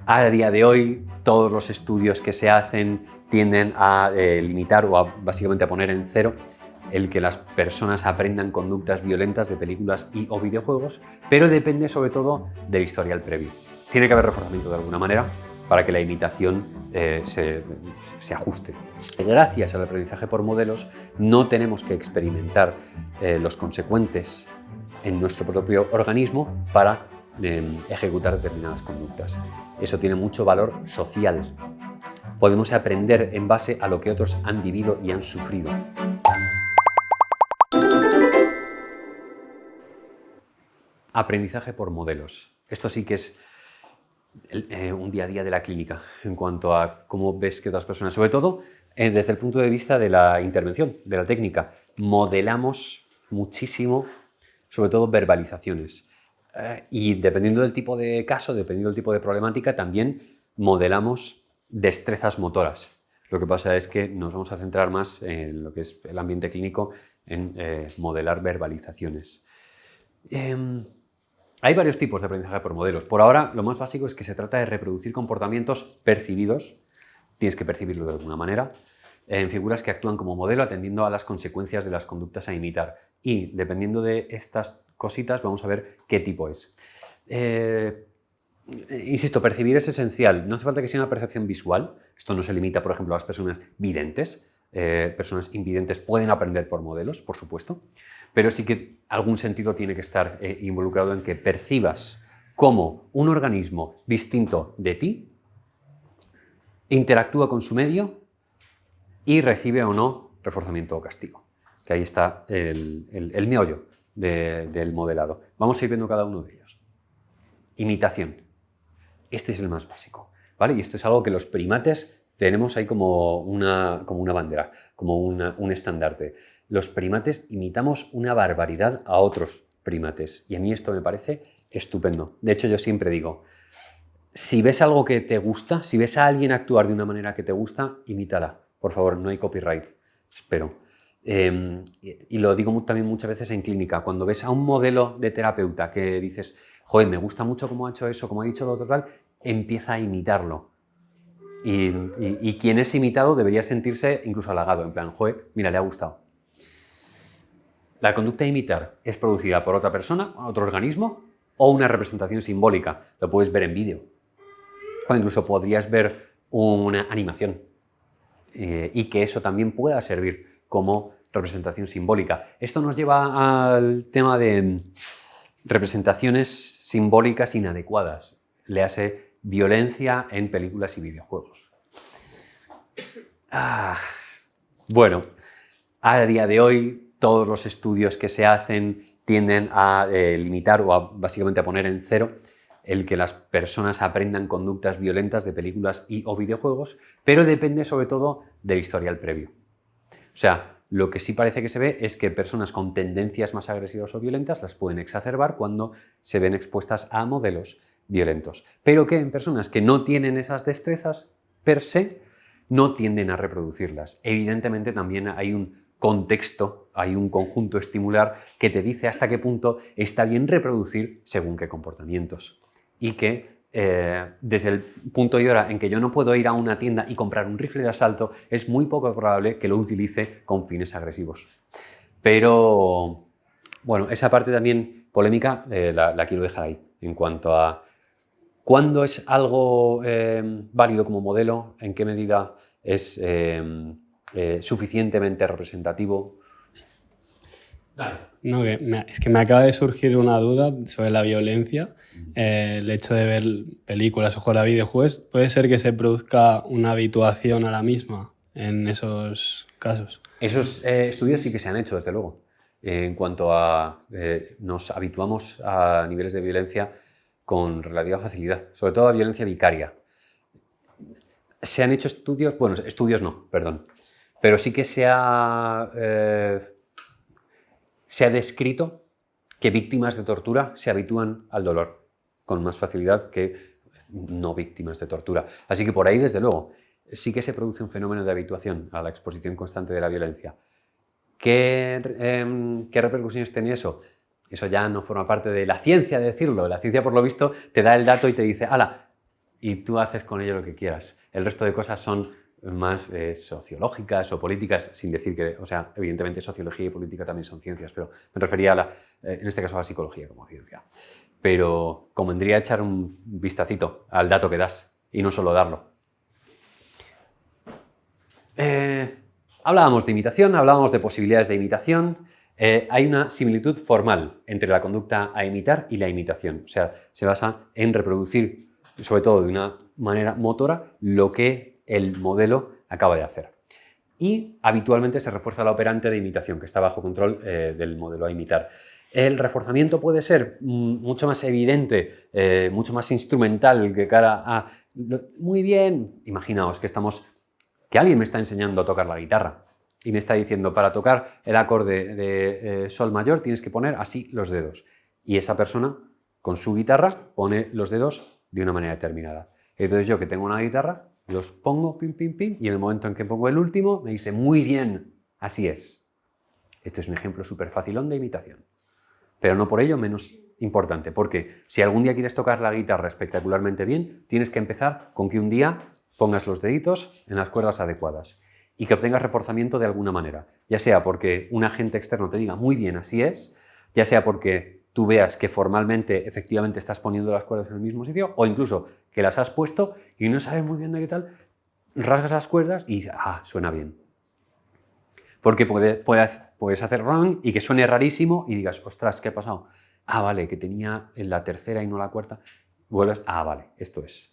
A día de hoy, todos los estudios que se hacen tienden a limitar o básicamente a poner en cero el que las personas aprendan conductas violentas de películas y o videojuegos, pero depende sobre todo del historial previo. Tiene que haber reforzamiento de alguna manera para que la imitación se ajuste. Gracias al aprendizaje por modelos, no tenemos que experimentar los consecuentes en nuestro propio organismo para ejecutar determinadas conductas. Eso tiene mucho valor social. Podemos aprender en base a lo que otros han vivido y han sufrido. Aprendizaje por modelos. Esto sí que es un día a día de la clínica en cuanto a cómo ves que otras personas, sobre todo desde el punto de vista de la intervención, de la técnica, modelamos muchísimo, sobre todo verbalizaciones. Y dependiendo del tipo de caso, dependiendo del tipo de problemática, también modelamos destrezas motoras. Lo que pasa es que nos vamos a centrar más en lo que es el ambiente clínico, en modelar verbalizaciones. Hay varios tipos de aprendizaje por modelos. Por ahora, lo más básico es que se trata de reproducir comportamientos percibidos, tienes que percibirlo de alguna manera, en figuras que actúan como modelo atendiendo a las consecuencias de las conductas a imitar. Y dependiendo de estas cositas, vamos a ver qué tipo es. Insisto, percibir es esencial. No hace falta que sea una percepción visual. Esto no se limita, por ejemplo, a las personas videntes. Personas invidentes pueden aprender por modelos, por supuesto, pero sí que algún sentido tiene que estar involucrado en que percibas cómo un organismo distinto de ti interactúa con su medio y recibe o no reforzamiento o castigo. Que ahí está el meollo del modelado. Vamos a ir viendo cada uno de ellos. Imitación. Este es el más básico, ¿vale? Y esto es algo que los primates tenemos ahí como una bandera, como un estandarte. Los primates imitamos una barbaridad a otros primates y a mí esto me parece estupendo. De hecho, yo siempre digo, si ves algo que te gusta, si ves a alguien actuar de una manera que te gusta, imítala. Por favor, no hay copyright, espero. Y lo digo también muchas veces en clínica, cuando ves a un modelo de terapeuta que dices, joder, me gusta mucho cómo ha hecho eso, cómo ha dicho lo otro tal, empieza a imitarlo. Y quien es imitado debería sentirse incluso halagado, en plan, joder, mira, le ha gustado. La conducta de imitar es producida por otra persona, otro organismo, o una representación simbólica. Lo puedes ver en vídeo. O incluso podrías ver una animación. Y que eso también pueda servir como representación simbólica. Esto nos lleva al tema de representaciones simbólicas inadecuadas. Le hace violencia en películas y videojuegos. Bueno, a día de hoy todos los estudios que se hacen tienden a limitar o básicamente a poner en cero el que las personas aprendan conductas violentas de películas y o videojuegos, pero depende sobre todo del historial previo. O sea, lo que sí parece que se ve es que personas con tendencias más agresivas o violentas las pueden exacerbar cuando se ven expuestas a modelos violentos, pero que en personas que no tienen esas destrezas per se no tienden a reproducirlas. Evidentemente también hay un contexto, hay un conjunto estimular que te dice hasta qué punto está bien reproducir según qué comportamientos. Y que desde el punto y hora en que yo no puedo ir a una tienda y comprar un rifle de asalto, es muy poco probable que lo utilice con fines agresivos. Pero, bueno, esa parte también polémica la quiero dejar ahí, en cuanto a cuándo es algo válido como modelo, en qué medida es suficientemente representativo. No, es que me acaba de surgir una duda sobre la violencia. El hecho de ver películas o jugar a videojuegos, ¿puede ser que se produzca una habituación a la misma en esos casos? Esos estudios sí que se han hecho, desde luego. En cuanto a nos habituamos a niveles de violencia con relativa facilidad, sobre todo a violencia vicaria. Se han hecho estudios, bueno, estudios no, perdón, pero sí que se ha descrito que víctimas de tortura se habitúan al dolor con más facilidad que no víctimas de tortura. Así que por ahí, desde luego, sí que se produce un fenómeno de habituación a la exposición constante de la violencia. ¿Qué repercusiones tiene eso? Eso ya no forma parte de la ciencia, de decirlo. La ciencia, por lo visto, te da el dato y te dice, ala, y tú haces con ello lo que quieras. El resto de cosas son más sociológicas o políticas, sin decir que, o sea, evidentemente sociología y política también son ciencias, pero me refería en este caso a la psicología como ciencia. Pero convendría echar un vistacito al dato que das y no solo darlo. Hablábamos de imitación, hablábamos de posibilidades de imitación. Hay una similitud formal entre la conducta a imitar y la imitación. O sea, se basa en reproducir, sobre todo de una manera motora, lo que el modelo acaba de hacer. Y habitualmente se refuerza la operante de imitación, que está bajo control del modelo a imitar. El reforzamiento puede ser mucho más evidente, mucho más instrumental que cara a... Muy bien, imaginaos que alguien me está enseñando a tocar la guitarra y me está diciendo, para tocar el acorde de sol mayor tienes que poner así los dedos. Y esa persona, con su guitarra, pone los dedos de una manera determinada. Entonces yo, que tengo una guitarra, los pongo, pim, pim, pim, y en el momento en que pongo el último, me dice, muy bien, así es. Esto es un ejemplo súper facilón de imitación. Pero no por ello menos importante, porque si algún día quieres tocar la guitarra espectacularmente bien, tienes que empezar con que un día pongas los deditos en las cuerdas adecuadas y que obtengas reforzamiento de alguna manera, ya sea porque un agente externo te diga muy bien, así es, ya sea porque tú veas que formalmente efectivamente estás poniendo las cuerdas en el mismo sitio, o incluso que las has puesto y no sabes muy bien de qué tal, rasgas las cuerdas y dices, ah, suena bien. Porque puedes hacer run y que suene rarísimo y digas, ostras, ¿qué ha pasado? Ah, vale, que tenía en la tercera y no la cuarta. Vuelves, ah, vale, esto es.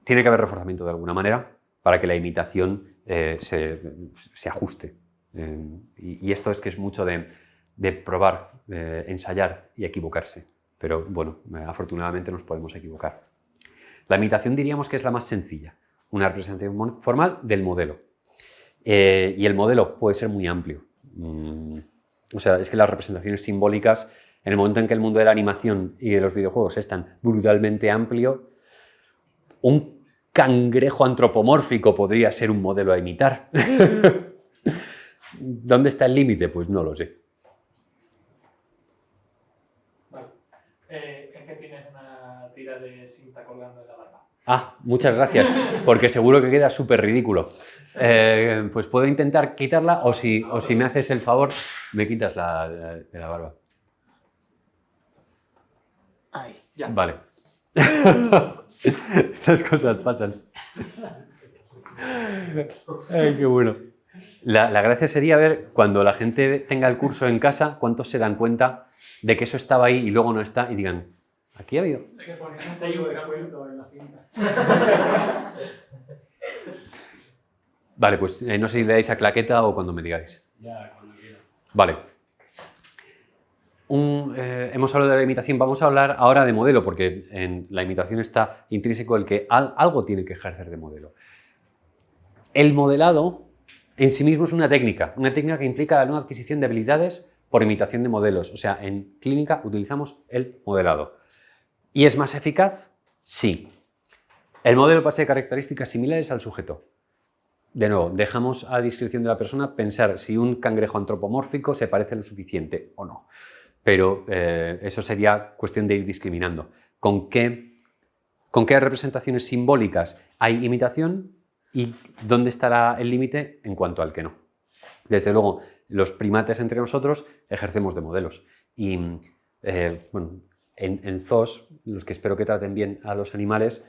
Tiene que haber reforzamiento de alguna manera para que la imitación se ajuste. Y esto es que es mucho de probar, ensayar y equivocarse. Pero bueno, afortunadamente nos podemos equivocar. La imitación diríamos que es la más sencilla, una representación formal del modelo. Y el modelo puede ser muy amplio. O sea, es que las representaciones simbólicas, en el momento en que el mundo de la animación y de los videojuegos es tan brutalmente amplio, un cangrejo antropomórfico podría ser un modelo a imitar. ¿Dónde está el límite? Pues no lo sé. Vale. Es que tienes una tira de cinta colgando de la barba. Ah, muchas gracias, porque seguro que queda súper ridículo. Pues puedo intentar quitarla o si me haces el favor, me quitas de la barba. Ahí, ya. Vale. Estas cosas pasan. Ay, qué bueno. La gracia sería ver, cuando la gente tenga el curso en casa, cuántos se dan cuenta de que eso estaba ahí y luego no está y digan, aquí ha habido. Hay que poner un código de descuento en la cinta. Vale, pues no sé si le dais a claqueta o cuando me digáis. Ya, cuando quiera. Vale. Hemos hablado de la imitación, vamos a hablar ahora de modelo, porque en la imitación está intrínseco el que algo tiene que ejercer de modelo. El modelado en sí mismo es una técnica que implica la nueva adquisición de habilidades por imitación de modelos. O sea, en clínica utilizamos el modelado. ¿Y es más eficaz? Sí. El modelo posee características similares al sujeto. De nuevo, dejamos a discreción de la persona pensar si un cangrejo antropomórfico se parece lo suficiente o no. Pero eso sería cuestión de ir discriminando. ¿Con qué representaciones simbólicas hay imitación y dónde estará el límite en cuanto al que no? Desde luego, los primates entre nosotros ejercemos de modelos. Y bueno, en zoos, los que espero que traten bien a los animales,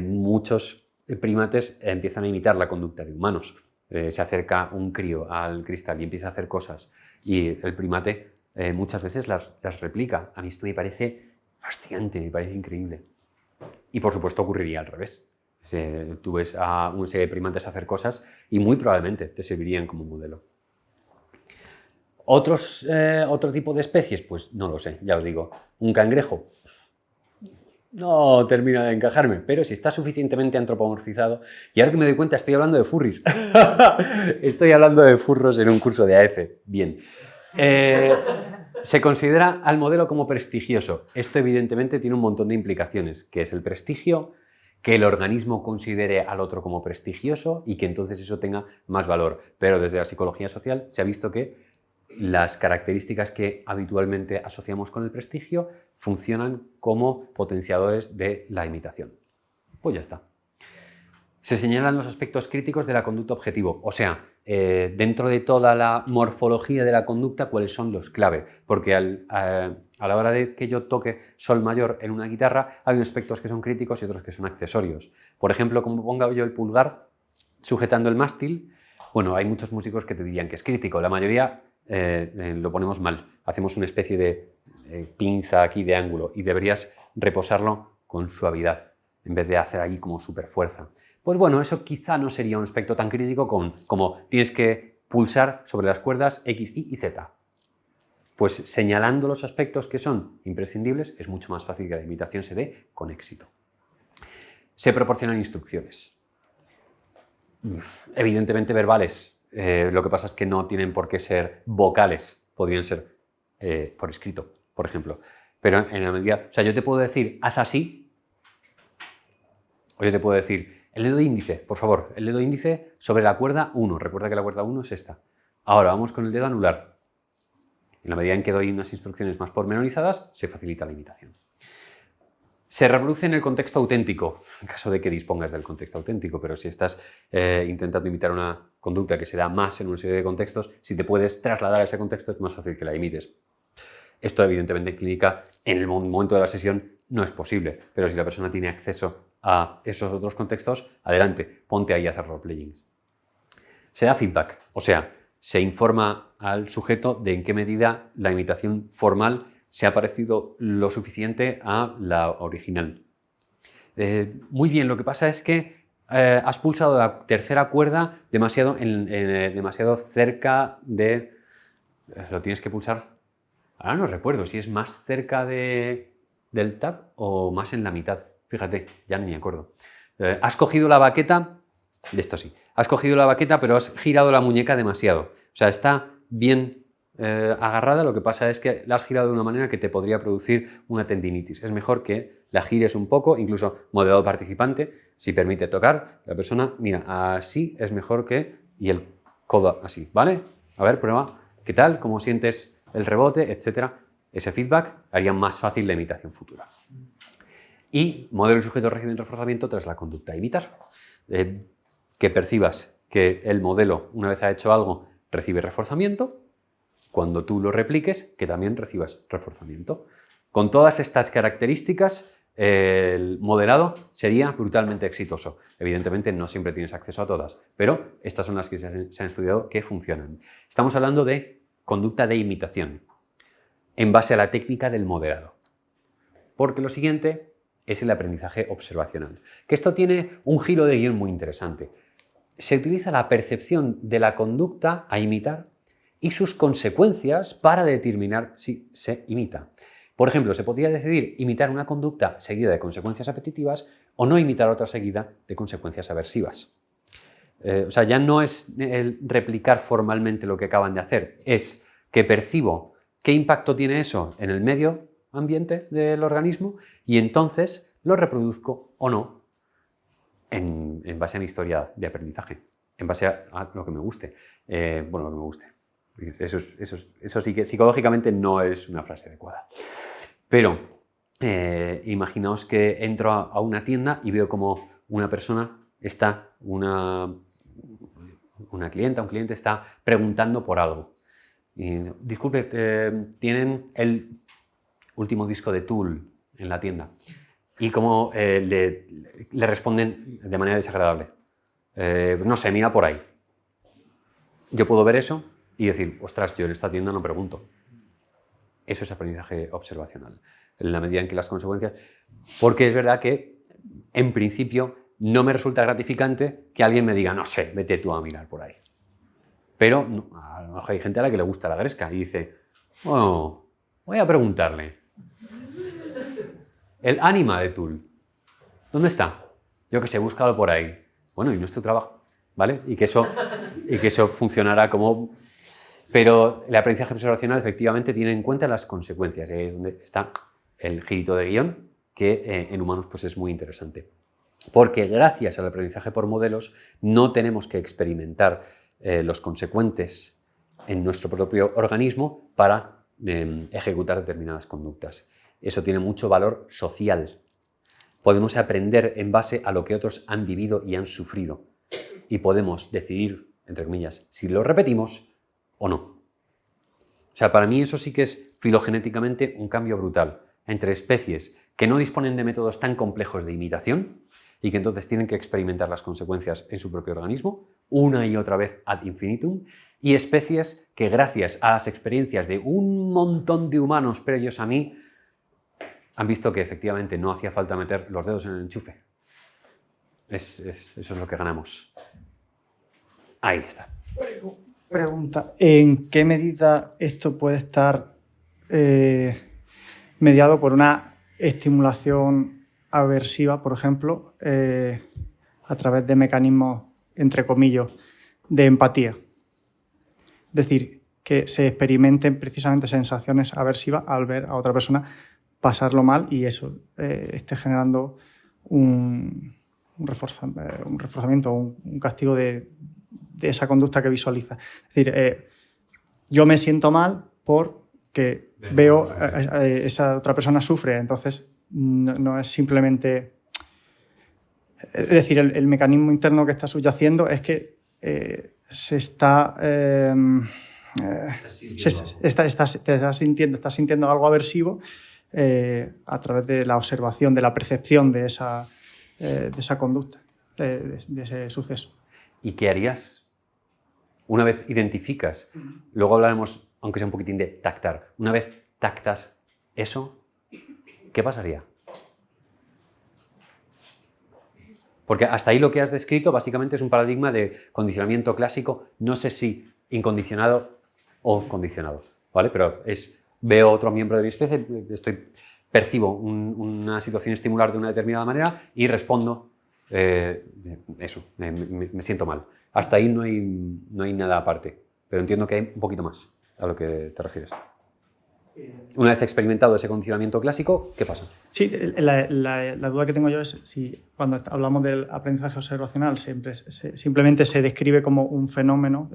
muchos primates empiezan a imitar la conducta de humanos. Se acerca un crío al cristal y empieza a hacer cosas. Y el primate muchas veces las replica. A mí esto me parece fascinante, me parece increíble. Y por supuesto ocurriría al revés. Tú ves a una serie de primates hacer cosas y muy probablemente te servirían como modelo. ¿Otro tipo de especies? Pues no lo sé, ya os digo. Un cangrejo no termina de encajarme, pero si está suficientemente antropomorfizado, y ahora que me doy cuenta estoy hablando de furries. Estoy hablando de furros en un curso de AF. Bien. Se considera al modelo como prestigioso. Esto evidentemente tiene un montón de implicaciones, que es el prestigio, que el organismo considere al otro como prestigioso y que entonces eso tenga más valor. Pero desde la psicología social se ha visto que las características que habitualmente asociamos con el prestigio funcionan como potenciadores de la imitación. Pues ya está. Se señalan los aspectos críticos de la conducta objetivo, o sea, dentro de toda la morfología de la conducta, cuáles son los clave, porque a la hora de que yo toque sol mayor en una guitarra, hay unos aspectos que son críticos y otros que son accesorios. Por ejemplo, como ponga yo el pulgar sujetando el mástil, bueno, hay muchos músicos que te dirían que es crítico, la mayoría lo ponemos mal, hacemos una especie de pinza aquí de ángulo y deberías reposarlo con suavidad, en vez de hacer ahí como súper fuerza. Pues bueno, eso quizá no sería un aspecto tan crítico como tienes que pulsar sobre las cuerdas X, Y y Z. Pues señalando los aspectos que son imprescindibles es mucho más fácil que la imitación se dé con éxito. Se proporcionan instrucciones. Evidentemente verbales. Lo que pasa es que no tienen por qué ser vocales. Podrían ser por escrito, por ejemplo. Pero en la medida... O sea, yo te puedo decir, haz así. O yo te puedo decir... El dedo índice, por favor, el dedo índice sobre la cuerda 1. Recuerda que la cuerda 1 es esta. Ahora vamos con el dedo anular. En la medida en que doy unas instrucciones más pormenorizadas, se facilita la imitación. Se reproduce en el contexto auténtico, en caso de que dispongas del contexto auténtico, pero si estás intentando imitar una conducta que se da más en una serie de contextos, si te puedes trasladar a ese contexto es más fácil que la imites. Esto evidentemente en clínica, en el momento de la sesión, no es posible, pero si la persona tiene acceso a esos otros contextos, adelante, ponte ahí a hacer roleplayings. Se da feedback, o sea, se informa al sujeto de en qué medida la imitación formal se ha parecido lo suficiente a la original. Muy bien, lo que pasa es que has pulsado la tercera cuerda demasiado cerca de... ¿Lo tienes que pulsar? Ahora no recuerdo si es más cerca del tab o más en la mitad. Fíjate, ya no me acuerdo. Has cogido la baqueta, de esto sí, has cogido la baqueta pero has girado la muñeca demasiado. O sea, está bien agarrada, lo que pasa es que la has girado de una manera que te podría producir una tendinitis. Es mejor que la gires un poco, incluso modelado participante, si permite tocar, la persona, mira, así es mejor que, y el codo así, ¿vale? A ver, prueba, ¿qué tal? ¿Cómo sientes el rebote, etcétera? Ese feedback haría más fácil la imitación futura. Y modelo y sujeto reciben reforzamiento tras la conducta a imitar. Que percibas que el modelo, una vez ha hecho algo, recibe reforzamiento, cuando tú lo repliques, que también recibas reforzamiento. Con todas estas características, el modelado sería brutalmente exitoso. Evidentemente no siempre tienes acceso a todas, pero estas son las que se han estudiado que funcionan. Estamos hablando de conducta de imitación, en base a la técnica del modelado. Porque lo siguiente es el aprendizaje observacional, que esto tiene un giro de guión muy interesante. Se utiliza la percepción de la conducta a imitar y sus consecuencias para determinar si se imita. Por ejemplo, se podría decidir imitar una conducta seguida de consecuencias apetitivas o no imitar otra seguida de consecuencias aversivas. O sea, ya no es el replicar formalmente lo que acaban de hacer, es que percibo qué impacto tiene eso en el medio ambiente del organismo y entonces lo reproduzco o no en base a mi historia de aprendizaje, en base a lo que me guste. Bueno, lo que me guste. Eso sí que psicológicamente no es una frase adecuada. Pero imaginaos que entro a una tienda y veo como una persona está, una clienta, un cliente está preguntando por algo. Y, disculpe, ¿tienen el último disco de Tool en la tienda? Y como le responden de manera desagradable. No sé, mira por ahí. Yo puedo ver eso y decir, ostras, yo en esta tienda no pregunto. Eso es aprendizaje observacional. En la medida en que las consecuencias... Porque es verdad que, en principio, no me resulta gratificante que alguien me diga, no sé, vete tú a mirar por ahí. Pero a lo mejor hay gente a la que le gusta la gresca y dice, oh, voy a preguntarle. El ánima de Tool, ¿dónde está? Yo que sé, búscalo por ahí. Bueno, y no es tu trabajo, ¿vale? Y que eso funcionará como... Pero el aprendizaje observacional efectivamente tiene en cuenta las consecuencias. Y ahí es donde está el girito de guión, que en humanos pues, es muy interesante. Porque gracias al aprendizaje por modelos no tenemos que experimentar los consecuentes en nuestro propio organismo para ejecutar determinadas conductas. Eso tiene mucho valor social. podemos aprender en base a lo que otros han vivido y han sufrido. Y podemos decidir, entre comillas, si lo repetimos o no. O sea, para mí eso sí que es filogenéticamente un cambio brutal entre especies que no disponen de métodos tan complejos de imitación y que entonces tienen que experimentar las consecuencias en su propio organismo una y otra vez ad infinitum, y especies que gracias a las experiencias de un montón de humanos previos a mí han visto que efectivamente no hacía falta meter los dedos en el enchufe. Eso es lo que ganamos. Ahí está. Pregunta, ¿en qué medida esto puede estar mediado por una estimulación aversiva, por ejemplo, a través de mecanismos, entre comillas, de empatía? Es decir, que se experimenten precisamente sensaciones aversivas al ver a otra persona pasarlo mal y eso esté generando un reforzamiento, un castigo de esa conducta que visualiza. Es decir, yo me siento mal porque veo esa otra persona sufre, entonces no es simplemente... Es decir, el mecanismo interno que está subyaciendo es que se está... estás sintiendo algo aversivo a través de la observación, de la percepción de esa conducta, de ese suceso. ¿Y qué harías? Una vez identificas, luego hablaremos, aunque sea un poquitín de tactar, una vez tactas eso, ¿qué pasaría? Porque hasta ahí lo que has descrito básicamente es un paradigma de condicionamiento clásico, no sé si incondicionado o condicionado, ¿vale? Pero veo otro miembro de mi especie, percibo una situación estimular de una determinada manera y respondo eso, me siento mal. Hasta ahí no hay nada aparte, pero entiendo que hay un poquito más a lo que te refieres. Una vez experimentado ese condicionamiento clásico, ¿qué pasa? Sí, la duda que tengo yo es si cuando hablamos del aprendizaje observacional simplemente se describe como un fenómeno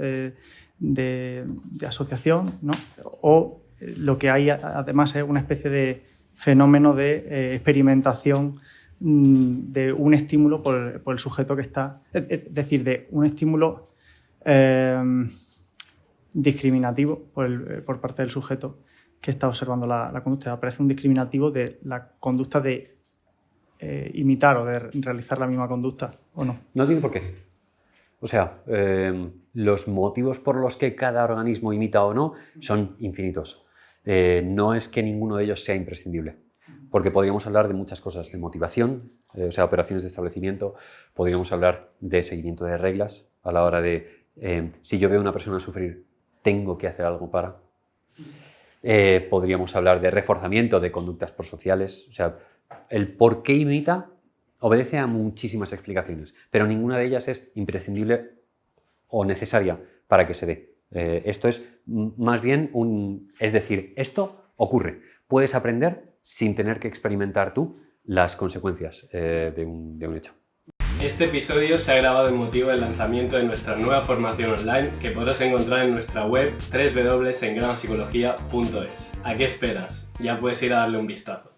de asociación, ¿no? O lo que hay además es una especie de fenómeno de experimentación de un estímulo por el sujeto que está... Es decir, de un estímulo discriminativo por parte del sujeto que está observando la conducta. Aparece un discriminativo de la conducta de imitar o de realizar la misma conducta, ¿o no? No tiene por qué. O sea, los motivos por los que cada organismo imita o no son infinitos. No es que ninguno de ellos sea imprescindible. Porque podríamos hablar de muchas cosas, de motivación, o sea, operaciones de establecimiento, podríamos hablar de seguimiento de reglas a la hora de, si yo veo a una persona sufrir, tengo que hacer algo para. Podríamos hablar de reforzamiento de conductas prosociales, o sea, el por qué imita obedece a muchísimas explicaciones, pero ninguna de ellas es imprescindible o necesaria para que se dé. Esto es más bien es decir, esto ocurre. Puedes aprender sin tener que experimentar tú las consecuencias de un hecho. Este episodio se ha grabado en motivo del lanzamiento de nuestra nueva formación online que podrás encontrar en nuestra web www.engramapsicología.es. ¿A qué esperas? Ya puedes ir a darle un vistazo.